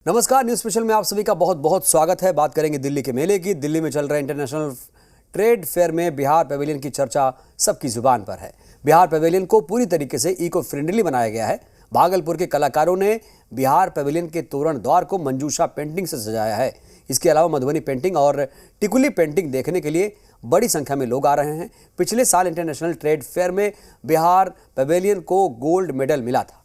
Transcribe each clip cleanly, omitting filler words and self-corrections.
नमस्कार, news special में आप सभी का बहुत बहुत स्वागत है। बात करेंगे दिल्ली के मेले की। दिल्ली में चल रहे इंटरनेशनल ट्रेड फेयर में बिहार पवेलियन की चर्चा सबकी जुबान पर है। बिहार पवेलियन को पूरी तरीके से इको फ्रेंडली बनाया गया है। भागलपुर के कलाकारों ने बिहार पवेलियन के तोरण द्वार को मंजूषा पेंटिंग से सजाया है। इसके अलावा मधुबनी पेंटिंग और टिकुली पेंटिंग देखने के लिए बड़ी संख्या में लोग आ रहे हैं। पिछले साल इंटरनेशनल ट्रेड फेयर में बिहार पवेलियन को गोल्ड मेडल मिला था।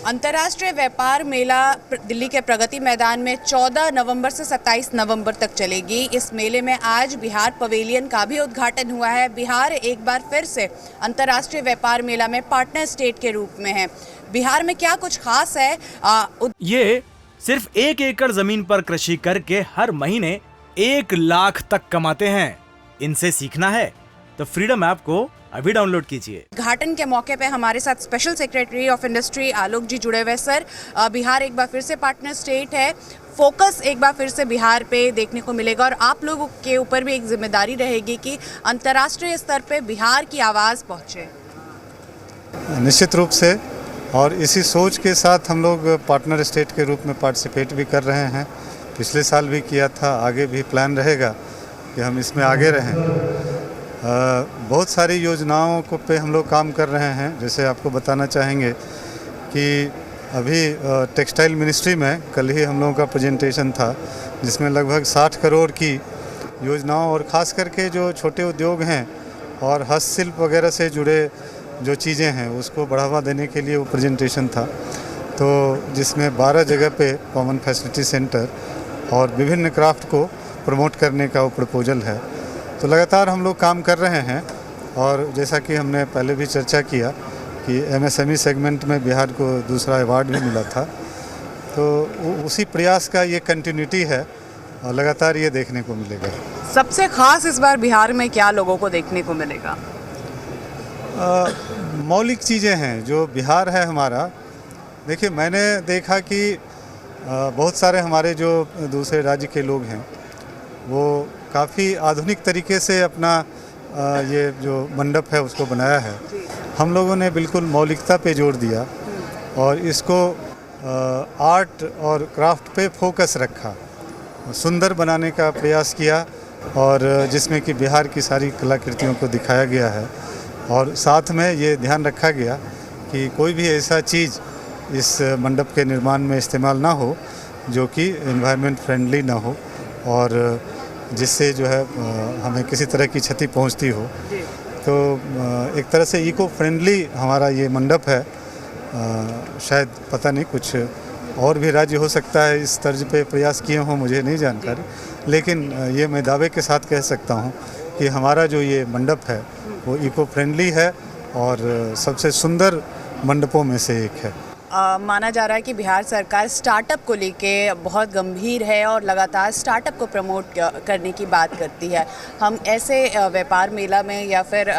अंतर्राष्ट्रीय व्यापार मेला दिल्ली के प्रगति मैदान में 14 नवंबर से 27 नवंबर तक चलेगी। इस मेले में आज बिहार पवेलियन का भी उद्घाटन हुआ है। बिहार एक बार फिर से अंतर्राष्ट्रीय व्यापार मेला में पार्टनर स्टेट के रूप में है। बिहार में क्या कुछ खास है? ये सिर्फ 1 एकड़ जमीन पर कृषि करके हर महीने 1 लाख तक कमाते हैं। इनसे सीखना है तो फ्रीडम ऐप को अभी डाउनलोड कीजिए। उद्घाटन के मौके पे हमारे साथ स्पेशल सेक्रेटरी ऑफ इंडस्ट्री आलोक जी जुड़े हुए। सर, बिहार एक बार फिर से पार्टनर स्टेट है, फोकस एक बार फिर से बिहार पे देखने को मिलेगा और आप लोगों के ऊपर भी एक जिम्मेदारी रहेगी कि अंतर्राष्ट्रीय स्तर पे बिहार की आवाज़ पहुंचे। निश्चित रूप से, और इसी सोच के साथ हम लोग पार्टनर स्टेट के रूप में पार्टिसिपेट भी कर रहे हैं। पिछले साल भी किया था, आगे भी प्लान रहेगा कि हम इसमें आगे रहें। बहुत सारी योजनाओं को पे हम लोग काम कर रहे हैं। जैसे आपको बताना चाहेंगे कि अभी टेक्सटाइल मिनिस्ट्री में कल ही हम लोगों का प्रेजेंटेशन था, जिसमें लगभग 60 करोड़ की योजनाओं और ख़ास करके जो छोटे उद्योग हैं और हस्तशिल्प वगैरह से जुड़े जो चीज़ें हैं उसको बढ़ावा देने के लिए वो प्रेजेंटेशन था। तो जिसमें 12 जगह पे कॉमन फैसिलिटी सेंटर और विभिन्न क्राफ्ट को प्रमोट करने का वो प्रपोजल है। तो लगातार हम लोग काम कर रहे हैं और जैसा कि हमने पहले भी चर्चा किया कि एमएसएमई सेगमेंट में बिहार को दूसरा अवार्ड भी मिला था। तो उसी प्रयास का ये कंटिन्यूटी है और लगातार ये देखने को मिलेगा। सबसे खास इस बार बिहार में क्या लोगों को देखने को मिलेगा? मौलिक चीज़ें हैं जो बिहार है हमारा। देखिए, मैंने देखा कि बहुत सारे हमारे जो दूसरे राज्य के लोग हैं वो काफ़ी आधुनिक तरीके से अपना ये जो मंडप है उसको बनाया है। हम लोगों ने बिल्कुल मौलिकता पे जोर दिया और इसको आर्ट और क्राफ्ट पे फोकस रखा, सुंदर बनाने का प्रयास किया और जिसमें कि बिहार की सारी कलाकृतियों को दिखाया गया है। और साथ में ये ध्यान रखा गया कि कोई भी ऐसा चीज़ इस मंडप के निर्माण में इस्तेमाल ना हो जो कि एनवायरनमेंट फ्रेंडली ना हो और जिससे जो है हमें किसी तरह की क्षति पहुंचती हो। तो एक तरह से इको फ्रेंडली हमारा ये मंडप है। शायद पता नहीं कुछ और भी राज्य हो सकता है इस तर्ज पे प्रयास किए हों, मुझे नहीं जानकारी, लेकिन ये मैं दावे के साथ कह सकता हूँ कि हमारा जो ये मंडप है वो इको फ्रेंडली है और सबसे सुंदर मंडपों में से एक है। माना जा रहा है कि बिहार सरकार स्टार्टअप को लेके बहुत गंभीर है और लगातार स्टार्टअप को प्रमोट करने की बात करती है। हम ऐसे व्यापार मेला में या फिर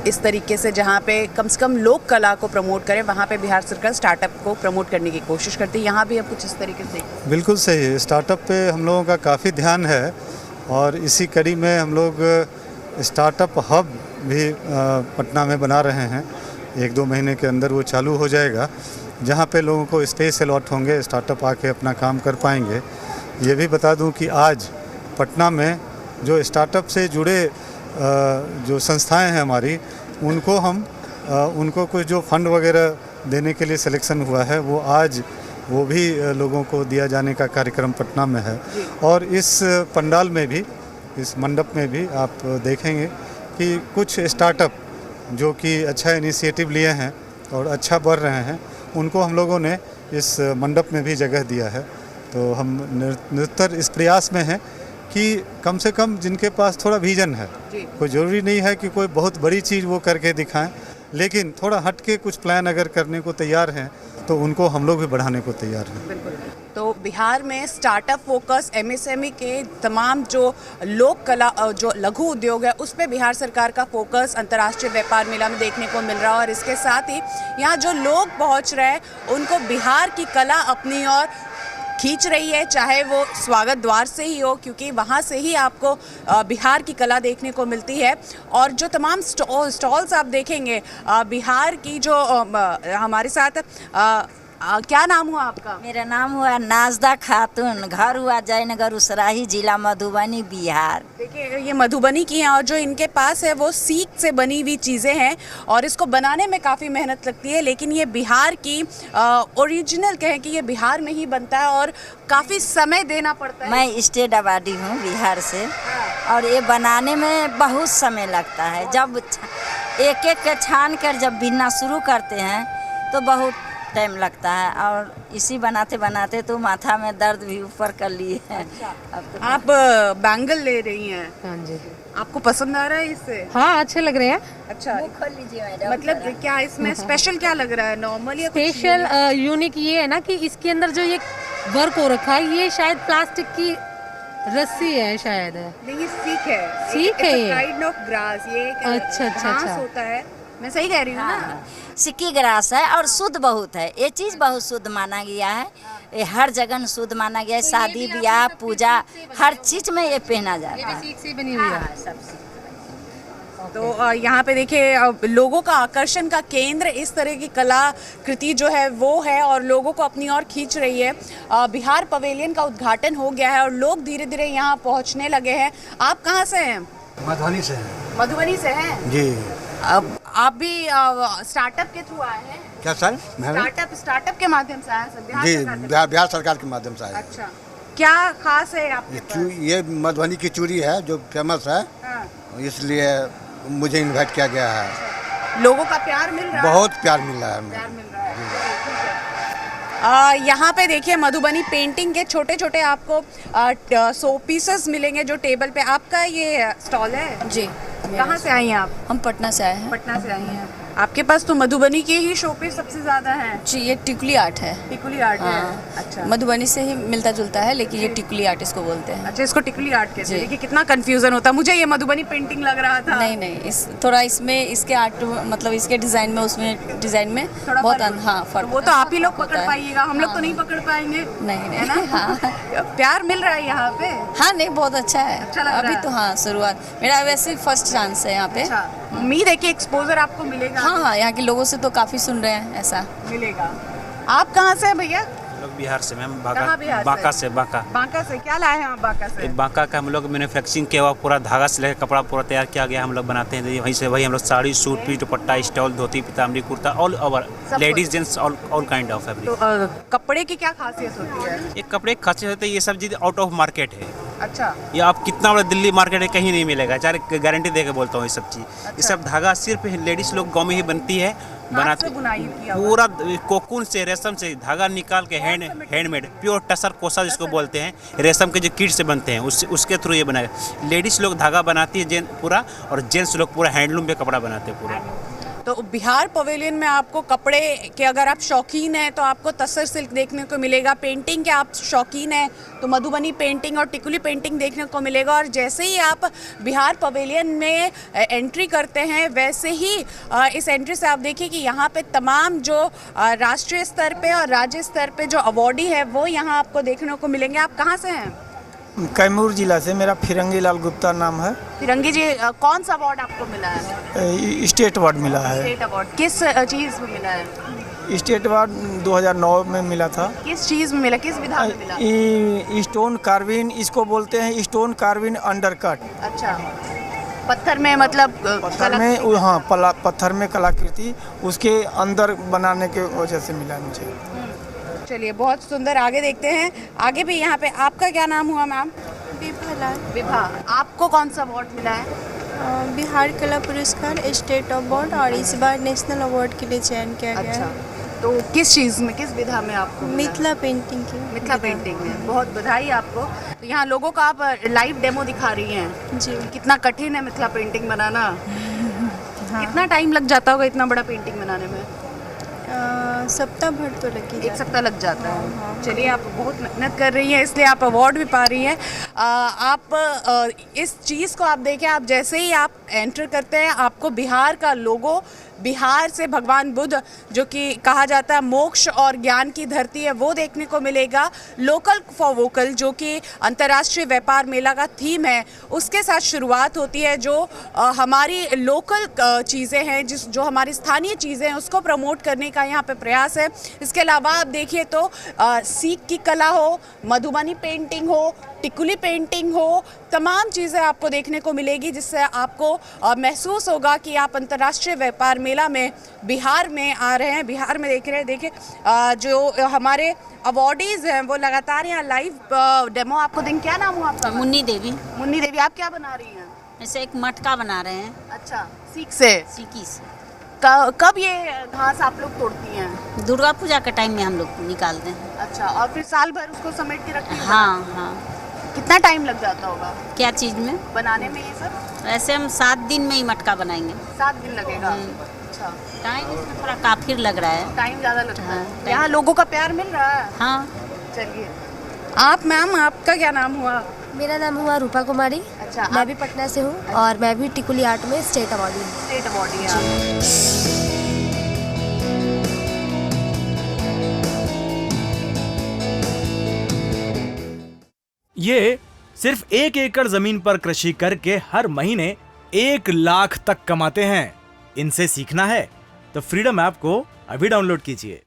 इस तरीके से जहाँ पे कम से कम लोक कला को प्रमोट करें, वहाँ पे बिहार सरकार स्टार्टअप को प्रमोट करने की कोशिश करती है। यहाँ भी अब कुछ इस तरीके से? बिल्कुल सही है, स्टार्टअप पे हम लोगों का काफ़ी ध्यान है और इसी कड़ी में हम लोग स्टार्टअप हब भी पटना में बना रहे हैं। 1-2 महीने के अंदर वो चालू हो जाएगा, जहाँ पे लोगों को स्पेस अलॉट होंगे, स्टार्टअप आके अपना काम कर पाएंगे। ये भी बता दूं कि आज पटना में जो स्टार्टअप से जुड़े जो संस्थाएं हैं हमारी, उनको कुछ जो फंड वगैरह देने के लिए सिलेक्शन हुआ है वो भी लोगों को दिया जाने का कार्यक्रम पटना में है। और इस पंडाल में भी, इस मंडप में भी आप देखेंगे कि कुछ स्टार्टअप जो कि अच्छा इनिशिएटिव लिए हैं और अच्छा बढ़ रहे हैं, उनको हम लोगों ने इस मंडप में भी जगह दिया है। तो हम निरंतर इस प्रयास में हैं कि कम से कम जिनके पास थोड़ा विजन है, कोई ज़रूरी नहीं है कि कोई बहुत बड़ी चीज़ वो करके दिखाएं, लेकिन थोड़ा हट के कुछ प्लान अगर करने को तैयार हैं तो उनको हम लोग भी बढ़ाने को तैयार हैं। बिल्कुल। तो बिहार में स्टार्टअप फोकस एमएसएमई के तमाम जो लोक कला जो लघु उद्योग है उस पे बिहार सरकार का फोकस अंतर्राष्ट्रीय व्यापार मेला में देखने को मिल रहा है। और इसके साथ ही यहाँ जो लोग पहुँच रहे हैं उनको बिहार की कला अपनी ओर खींच रही है, चाहे वो स्वागत द्वार से ही हो, क्योंकि वहाँ से ही आपको बिहार की कला देखने को मिलती है। और जो तमाम स्टॉल्स आप देखेंगे बिहार की जो हमारे साथ क्या नाम हुआ आपका? मेरा नाम हुआ नाजदा खातून, घर हुआ जयनगर उसराही, जिला मधुबनी, बिहार। देखिए ये मधुबनी की हैं और जो इनके पास है वो सीक से बनी हुई चीज़ें हैं और इसको बनाने में काफ़ी मेहनत लगती है, लेकिन ये बिहार की ओरिजिनल कहें कि ये बिहार में ही बनता है और काफ़ी समय देना पड़ता है। मैं स्टेट अवार्डी हूँ बिहार से और ये बनाने में बहुत समय लगता है। जब एक एक के छान कर जब बिनना शुरू करते हैं तो बहुत टाइम लगता है और इसी बनाते बनाते तो माथा में दर्द भी ऊपर कर लिए हैं। अब तो आप बैंगल ले रही हैं, हाँ जी, आपको पसंद आ रहा है इससे? हाँ अच्छे लग रहे हैं। अच्छा, खोल लीजिए मैडम। मतलब क्या इसमें स्पेशल क्या लग रहा है? नॉर्मल या कुछ स्पेशल यूनिक ये है ना कि इसके अंदर जो ये वर्क हो रखा है ये शायद प्लास्टिक की रस्सी है शायद। नहीं, ये सीख है। सीख है ये? काइंड ऑफ ग्रास, ये एक अच्छा, अच्छा, घास अच्छा। होता है। मैं सही कह रही हूँ ना? सिक्की ग्रास है और शुद्ध बहुत है। ये चीज़ बहुत शुद्ध माना गया है, ये हर जगह शुद्ध माना गया है। शादी ब्याह पूजा हर चीज़ में ये पहना जाता है। सीख से बनी हुई है। तो यहाँ पे देखिए लोगों का आकर्षण का केंद्र इस तरह की कलाकृति जो है वो है और लोगों को अपनी ओर खींच रही है। बिहार पवेलियन का उद्घाटन हो गया है और लोग धीरे धीरे यहाँ पहुँचने लगे हैं। आप कहाँ से हैं? मधुबनी से हैं। मधुबनी से हैं? जी। अब आप भी स्टार्टअप के थ्रू आए हैं? क्या सर? स्टार्टअप के माध्यम से आए हैं सर? बिहार जी, सरकार के- बिहार सरकार के माध्यम से आए। अच्छा, क्या खास है आपके पास? ये मधुबनी की चूड़ी है जो फेमस है, हाँ। इसलिए मुझे इनवाइट किया गया है। लोगों का प्यार मिल रहा है? बहुत प्यार मिल रहा है प्यार हमें। मिल रहा है। यहाँ पे देखिए मधुबनी पेंटिंग के छोटे छोटे आपको शो पीसेस मिलेंगे जो टेबल पे। आपका ये स्टॉल है? जी। कहाँ से आई हैं आप? हम पटना से आए हैं। पटना से आई हैं। आपके पास तो मधुबनी के ही शो पीस सबसे ज्यादा हैं। जी, ये टिकुली आर्ट है। टिकुली आर्ट है? हाँ। अच्छा, मधुबनी से ही मिलता जुलता है, लेकिन ये टिकुली आर्ट इसको बोलते हैं। अच्छा, इसको टिकुली आर्ट कहते हैं। जी। देखिए कितना कंफ्यूजन होता है, मुझे ये मधुबनी पेंटिंग लग रहा था। नहीं नहीं, इस थोड़ा इसमें इसके आर्ट मतलब इसके डिजाइन में उसमें डिजाइन में थोड़ा बहुत फर्क हाँ फर्क वो तो आप ही लोग होता पकड़ है। पाइएगा, हम लोग तो हाँ। नहीं पकड़ पाएंगे। नहीं है ना? नहीं, हाँ प्यार मिल रहा है यहाँ पे? हाँ नहीं, बहुत अच्छा है। अच्छा लग रहा अभी है। तो हाँ शुरुआत, मेरा वैसे फर्स्ट चांस है यहाँ पे। अच्छा, उम्मीद है कि एक्सपोजर आपको मिलेगा। हाँ हाँ, यहाँ के लोगों से तो काफी सुन रहे हैं ऐसा। मिलेगा। आप कहाँ से हैं भैया? लोग बिहार से मैम, कहाँ बिहार से? बांका से। बांका बांका से क्या लाए हैं आप बांका से? बांका का हम लोग मैन्युफैक्चरिंग किया हुआ पूरा धागा से लेकर कपड़ा पूरा तैयार किया गया, हम लोग बनाते हैं। वहीं से वही हम लोग साड़ी, सूट, पीठ, दुपट्टा, stall, dhoti, Pitambari, kurta, all over, ladies gents, all kind of तो फैब्रिक। कपड़े की क्या खासियत होती है? ये कपड़े खासियत होते हैं, ये सब चीज़ आउट ऑफ मार्केट है। अच्छा, ये आप कितना बड़ा दिल्ली मार्केट है कहीं नहीं मिलेगा, चाहे गारंटी दे के बोलता हूँ। ये सब चीज़ ये सब धागा सिर्फ लेडीज लोग गाँव में ही बनती है, बनाती बुनाई किया हुआ। पूरा कोकून से, रेशम से धागा निकाल के हैंडमेड प्योर टसर कोसा जिसको बोलते हैं, रेशम के जो कीट से बनते हैं उसके थ्रू ये बनाया। लेडीज लोग धागा बनाती है पूरा, और जेंट्स लोग पूरा हैंडलूम पे कपड़ा बनाते हैं पूरा। तो बिहार पवेलियन में आपको कपड़े के अगर आप शौकीन हैं तो आपको तसर सिल्क देखने को मिलेगा। पेंटिंग के आप शौकीन हैं तो मधुबनी पेंटिंग और टिकुली पेंटिंग देखने को मिलेगा। और जैसे ही आप बिहार पवेलियन में एंट्री करते हैं वैसे ही इस एंट्री से आप देखिए कि यहाँ पे तमाम जो राष्ट्रीय स्तर पे और राज्य स्तर पे जो अवॉर्डी है वो यहाँ आपको देखने को मिलेंगे। आप कहाँ से हैं? कैमूर जिला से। मेरा फिरंगी लाल गुप्ता नाम है। फिरंगी जी, कौन सा अवार्ड आपको मिला है? स्टेट अवार्ड मिला है। स्टेट अवार्ड किस चीज़ में मिला है? स्टेट अवार्ड 2009 में मिला था। किस चीज़ में मिला, किस विधा में मिला? स्टोन कार्विन, इसको बोलते हैं स्टोन कार्विन अंडरकट। अच्छा, पत्थर में मतलब पत्थर में, हाँ पत्थर में कलाकृति उसके अंदर बनाने के वजह से मिला मुझे। चलिए बहुत सुंदर, आगे देखते हैं। आगे भी यहाँ पे आपका क्या नाम हुआ मैम? विभा। आपको कौन सा अवार्ड मिला है? बिहार कला पुरस्कार स्टेट अवार्ड और इस बार नेशनल अवार्ड के लिए चयन किया गया अच्छा, है। तो किस चीज़ में, किस विधा में आपको मिला? मिथिला पेंटिंग की। मिथिला पेंटिंग में। बहुत बधाई आपको। तो यहाँ लोगों का आप लाइव डेमो दिखा रही हैं जी। कितना कठिन है मिथिला पेंटिंग बनाना। हाँ। कितना टाइम लग जाता होगा इतना बड़ा पेंटिंग बनाने में? सप्ताह भर तो लग ही एक जाता सप्ताह लग जाता है। चलिए, आप बहुत मेहनत कर रही हैं, इसलिए आप अवार्ड भी पा रही हैं। इस चीज़ को आप देखें, आप जैसे ही आप एंटर करते हैं, आपको बिहार का लोगो, बिहार से भगवान बुद्ध, जो कि कहा जाता है मोक्ष और ज्ञान की धरती है, वो देखने को मिलेगा। लोकल फॉर वोकल, जो कि अंतर्राष्ट्रीय व्यापार मेला का थीम है, उसके साथ शुरुआत होती है। जो हमारी लोकल चीज़ें हैं, जो हमारी स्थानीय चीज़ें हैं, उसको प्रमोट करने का यहाँ पे प्रयास है। इसके अलावा आप देखिए तो सीख की कला हो, मधुबनी पेंटिंग हो, टिकुली पेंटिंग हो, तमाम चीज़ें आपको देखने को मिलेगी, जिससे आपको महसूस होगा कि आप अंतर्राष्ट्रीय व्यापार मेला में बिहार में आ रहे हैं, बिहार में देख रहे हैं। देखिए, जो हमारे अवॉर्डीज़ हैं वो लगातार यहाँ लाइव डेमो आपको देंगे। क्या नाम हुआ आपका? मुन्नी देवी। मुन्नी देवी, आप क्या बना रही हैं? ऐसे एक मटका बना रहे हैं। अच्छा, सीख से? सीकी से। कब ये घास आप लोग तोड़ती हैं? दुर्गा पूजा के टाइम में हम लोग निकालते हैं। अच्छा, और फिर साल भर उसको समेट के रखती हैं? हाँ हाँ। कितना टाइम लग जाता होगा क्या चीज़ में? बनाने में ये सब? वैसे हम 7 दिन में ही मटका बनाएंगे। 7 दिन लगेगा? अच्छा, टाइम इसमें थोड़ा काफी लग रहा है। टाइम ज़्यादा लगता है। हाँ, यहाँ लोगों का प्यार मिल रहा है? हाँ। चलिए, आप मैम, आपका क्या नाम हुआ? मेरा नाम हुआ रूपा कुमारी। अच्छा, मैं भी पटना से हूँ और मैं भी टिकुली आर्ट में स्टेट अवार्डी हूँ। स्टेट अवार्डी हैं। ये सिर्फ 1 एकड़ जमीन पर कृषि करके हर महीने 1 लाख तक कमाते हैं। इनसे सीखना है तो फ्रीडम ऐप को अभी डाउनलोड कीजिए।